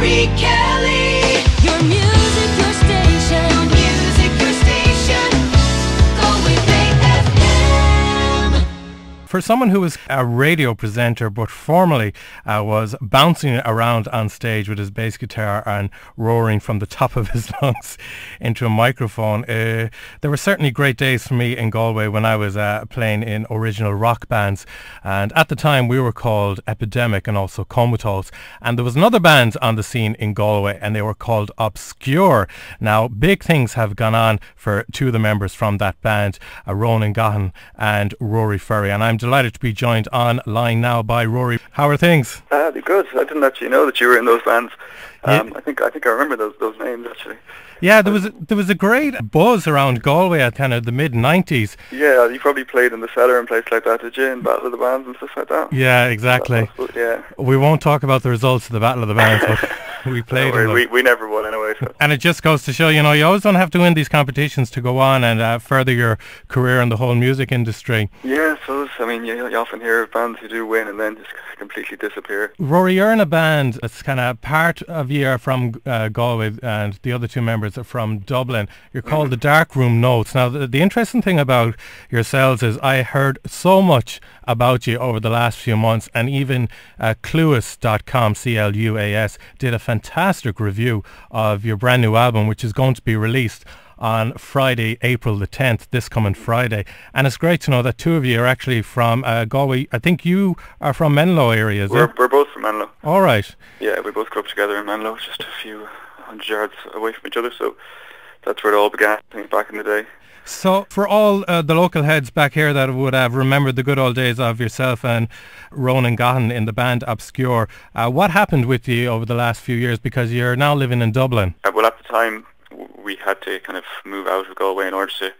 Garry Kelly. Your music, your station. Your music, your station. Galway Bay FM. For someone who was a radio presenter but formerly was bouncing around on stage with his bass guitar and roaring from the top of his lungs into a microphone, there were certainly great days for me in Galway when I was playing in original rock bands, and at the time we were called Epidemic and also Comatose, and there was another band on the scene in Galway and they were called Obscure. Now big things have gone on for two of the members from that band, Ronan Gahan and Rory Ferry, and I'm delighted to be joined online now by Rory. How are things? They're good. I didn't actually know that you were in those bands. I think I remember those names actually. Yeah, there was a great buzz around Galway at kind of the mid-90s. Yeah, you probably played in the Cellar and places like that, did you? In Battle of the Bands and stuff like that. Yeah, exactly. Yeah. We won't talk about the results of the Battle of the Bands, but we played in them. We never won anyway. So. And it just goes to show, you always don't have to win these competitions to go on and further your career in the whole music industry. Yeah, so I mean, you often hear of bands who do win and then just completely disappear. Rory, you're in a band that's kind of part of you are from Galway and the other two members are from Dublin. You're called the Darkroom Notes. Now, the interesting thing about yourselves is I heard so much about you over the last few months, and even Cluas.com, C-L-U-A-S, did a fantastic review of your brand new album, which is going to be released on Friday, April the 10th, this coming Friday. And it's great to know that two of you are actually from Galway. I think you are from Menlo area, is it? We're both from Menlo. All right. Yeah, we both grew up together in Menlo, just a few hundred yards away from each other, so that's where it all began, I think, back in the day. So for all the local heads back here that would have remembered the good old days of yourself and Ronan Gahan in the band Obscure, what happened with you over the last few years, because you're now living in Dublin? Well, at the time we had to kind of move out of Galway in order to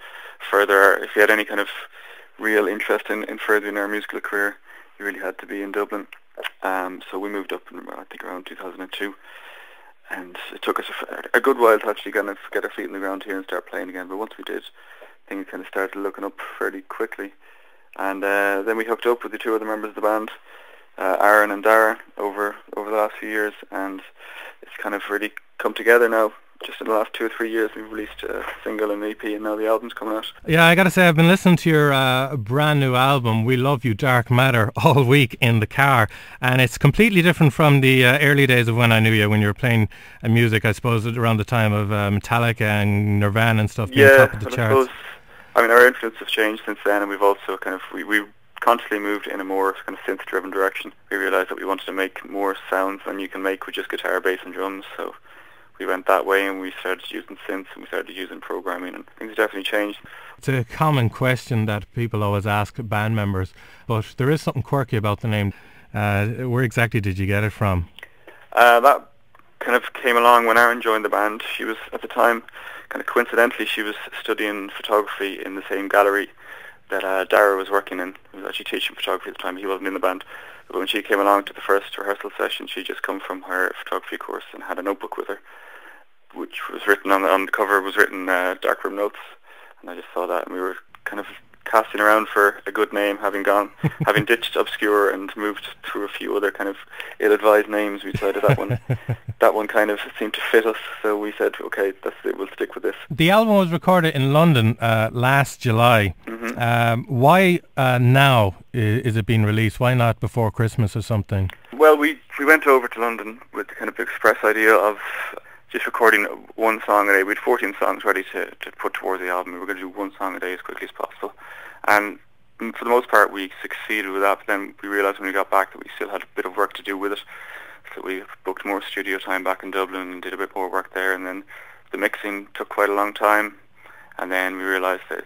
further, if you had any kind of real interest in furthering our musical career, you really had to be in Dublin. So we moved up in, I think, around 2002. And it took us a good while to actually kind of get our feet in the ground here and start playing again. But once we did, things kind of started looking up fairly quickly. And then we hooked up with the two other members of the band, Aaron and Dara, over the last few years. And it's kind of really come together now. Just in the last 2 or 3 years, we've released a single and EP, and now the album's coming out. Yeah, I got to say, I've been listening to your brand new album, We Love You, Dark Matter, all week in the car, and it's completely different from the early days of when I knew you, when you were playing music, I suppose, around the time of Metallica and Nirvana and stuff being top of the charts. I mean, our influence has changed since then, and we've also kind of, we constantly moved in a more kind of synth-driven direction. We realised that we wanted to make more sounds than you can make with just guitar, bass and drums, so we went that way and we started using synths and we started using programming, and things definitely changed. It's a common question that people always ask band members, but there is something quirky about the name. Where exactly did you get it from? That kind of came along when Aaron joined the band. She was, at the time, kind of coincidentally, she was studying photography in the same gallery that Dara was working in. He was actually teaching photography at the time. He wasn't in the band. But when she came along to the first rehearsal session, she'd just come from her photography course and had a notebook with her, which was written on the cover was written Darkroom Notes, and I just saw that, and we were kind of casting around for a good name, having ditched Obscure and moved through a few other kind of ill-advised names. We decided that one kind of seemed to fit us, so we said, okay, that's it, we'll stick with this. The album was recorded in London last July. Why now is it being released? Why not before Christmas or something? Well, we went over to London with the kind of express idea of just recording one song a day. We had 14 songs ready to put towards the album. We were going to do one song a day as quickly as possible. And for the most part, we succeeded with that. But then we realised when we got back that we still had a bit of work to do with it. So we booked more studio time back in Dublin and did a bit more work there. And then the mixing took quite a long time. And then we realised that,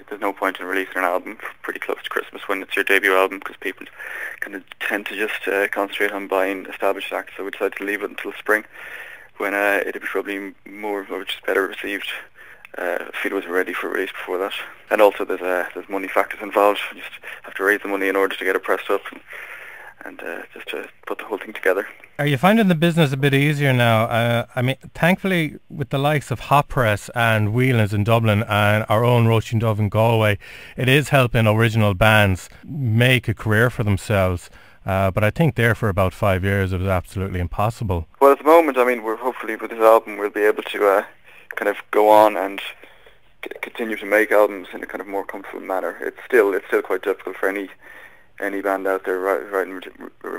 there's no point in releasing an album pretty close to Christmas when it's your debut album, because people kind of tend to just concentrate on buying established acts. So we decided to leave it until spring, when it'd be probably more, or just better received. I feel it was ready for release before that. And also there's money factors involved. You just have to raise the money in order to get it pressed up and just to put the whole thing together. Are you finding the business a bit easier now? Thankfully, with the likes of Hot Press and Whelan's in Dublin and our own Roisin Dove in Galway, it is helping original bands make a career for themselves. But I think there for about 5 years it was absolutely impossible. Well, at the moment, I mean, we're hopefully with this album we'll be able to kind of go on and continue to make albums in a kind of more comfortable manner. It's still quite difficult for any band out there writing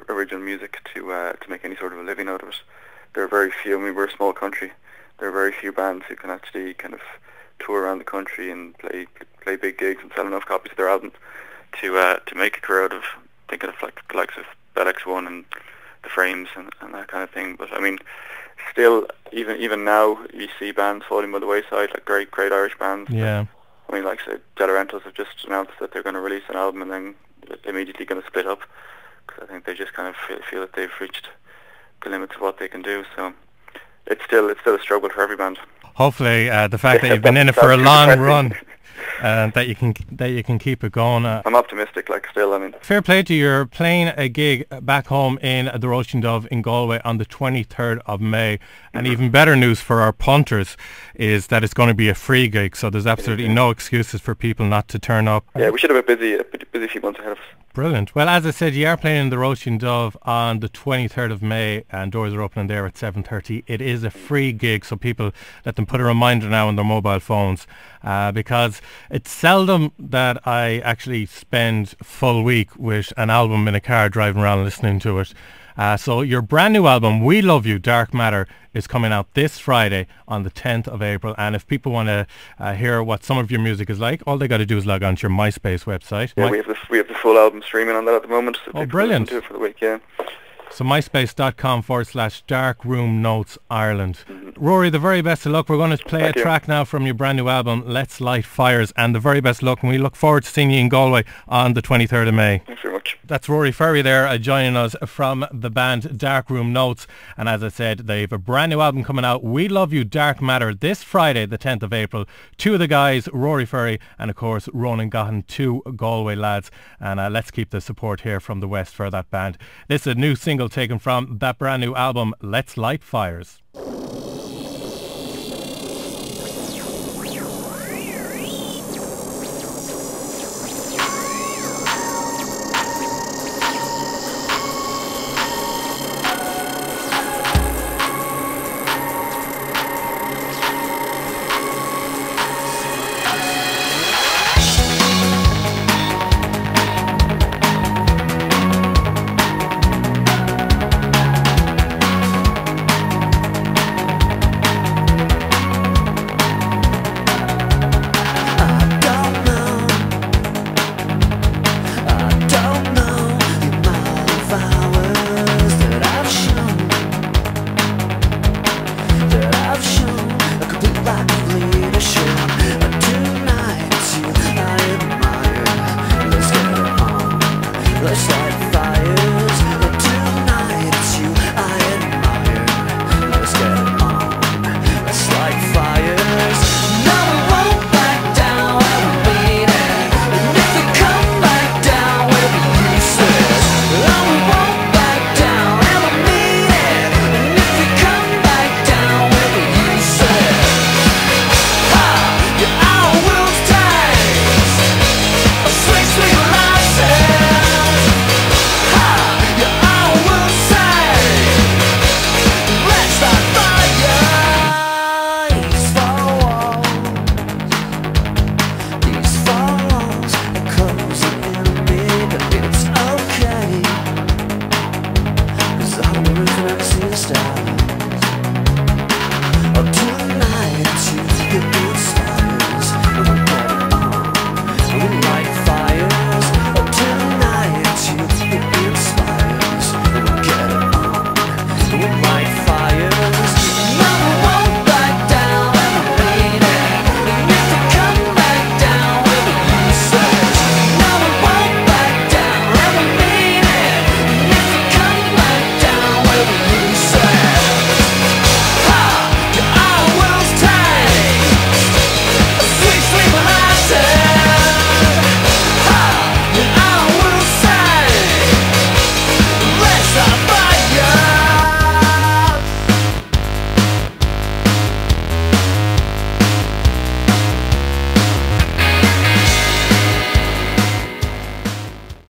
original music to make any sort of a living out of it. There are very few. I mean, we're a small country. There are very few bands who can actually kind of tour around the country and play big gigs and sell enough copies of their albums to make a career out of. Thinking of like the likes of Bell X1 and the Frames and that kind of thing. But I mean, still, even now, you see bands falling by the wayside, like great Irish bands. Yeah. I mean, like say, Delorentos have just announced that they're going to release an album and then immediately going to split up, because I think they just kind of feel that they've reached the limits of what they can do. So it's still a struggle for every band. Hopefully, the fact that you've been in it for a long run, that you can keep it going. I'm optimistic. Like still, I mean, fair play to you. You're playing a gig back home in the Roisin Dubh in Galway on the 23rd of May. And even better news for our punters is that it's going to be a free gig. So there's absolutely no excuses for people not to turn up. Yeah, we should have a busy few months ahead of us. Brilliant. Well, as I said, you are playing in the Roisin Dubh on the 23rd of May, and doors are opening there at 7:30. It is a free gig, so people let them put a reminder now on their mobile phones, because it's seldom that I actually spend full week with an album in a car driving around listening to it. So your brand new album, We Love You, Dark Matter, is coming out this Friday on the 10th of April. And if people want to hear what some of your music is like, all they got to do is log on to your MySpace website. Yeah, we have the full album streaming on that at the moment. So oh, brilliant. Do it for the week, yeah. So myspace.com/Darkroom Notes Ireland. Rory, the very best of luck. We're going to play a track now from your brand new album, Let's Light Fires, and the very best of luck, and we look forward to seeing you in Galway on the 23rd of May. Thanks very much. That's Rory Ferry there, joining us from the band Darkroom Notes, and as I said, they have a brand new album coming out, We Love You, Dark Matter, this Friday the 10th of April. Two of the guys, Rory Ferry and of course Ronan Gahan, two Galway lads, and let's keep the support here from the West for that band. This is a new single taken from that brand new album, Let's Light Fires. Never see a star.